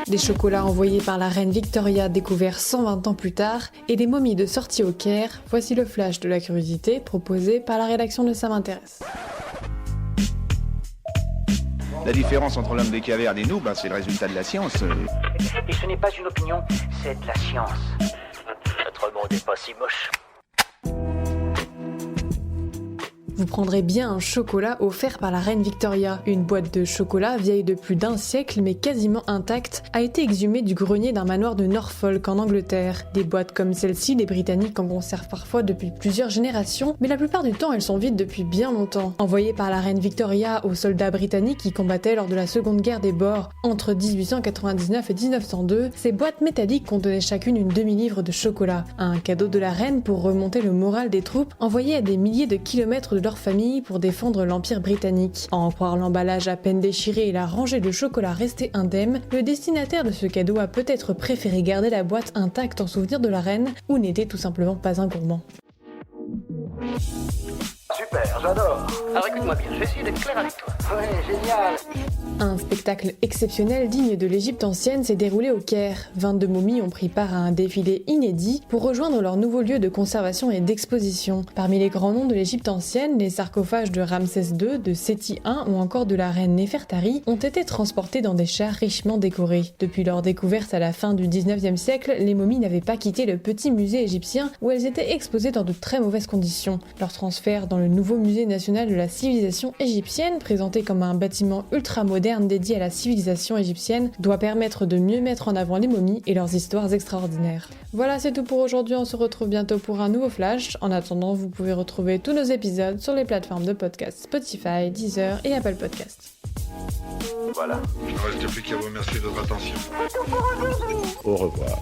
Des chocolats envoyés par la reine Victoria découverts 120 ans plus tard et des momies de sortie au Caire, voici le flash de la curiosité proposé par la rédaction de Ça m'intéresse. La différence entre l'homme des cavernes et nous, c'est le résultat de la science. Et ce n'est pas une opinion, c'est de la science. Notre monde n'est pas si moche. Vous prendrez bien un chocolat offert par la reine Victoria. Une boîte de chocolat vieille de plus d'un siècle mais quasiment intacte a été exhumée du grenier d'un manoir de Norfolk en Angleterre. Des boîtes comme celle-ci, les Britanniques en conservent parfois depuis plusieurs générations, mais la plupart du temps elles sont vides depuis bien longtemps. Envoyées par la reine Victoria aux soldats britanniques qui combattaient lors de la Seconde Guerre des Boers entre 1899 et 1902, ces boîtes métalliques contenaient chacune une demi-livre de chocolat. Un cadeau de la reine pour remonter le moral des troupes envoyées à des milliers de kilomètres de leur famille pour défendre l'Empire britannique. À en croire l'emballage à peine déchiré et la rangée de chocolat restée indemne, le destinataire de ce cadeau a peut-être préféré garder la boîte intacte en souvenir de la reine ou n'était tout simplement pas un gourmand. Super, j'adore. Alors écoute-moi bien, je vais essayer d'être clair avec toi. Ouais, génial. Un spectacle exceptionnel digne de l'Égypte ancienne s'est déroulé au Caire. 22 momies ont pris part à un défilé inédit pour rejoindre leur nouveau lieu de conservation et d'exposition. Parmi les grands noms de l'Égypte ancienne, les sarcophages de Ramsès II, de Séti I ou encore de la reine Néfertari ont été transportés dans des chars richement décorés. Depuis leur découverte à la fin du 19e siècle, les momies n'avaient pas quitté le petit musée égyptien où elles étaient exposées dans de très mauvaises conditions. Leur transfert dans le nouveau musée national de la civilisation égyptienne, présenté comme un bâtiment ultra moderne dédié à la civilisation égyptienne, doit permettre de mieux mettre en avant les momies et leurs histoires extraordinaires. Voilà, c'est tout pour aujourd'hui, on se retrouve bientôt pour un nouveau flash. En attendant, vous pouvez retrouver tous nos épisodes sur les plateformes de podcast Spotify, Deezer et Apple Podcasts. Voilà. Il ne reste plus qu'à vous remercier de votre attention. Au revoir.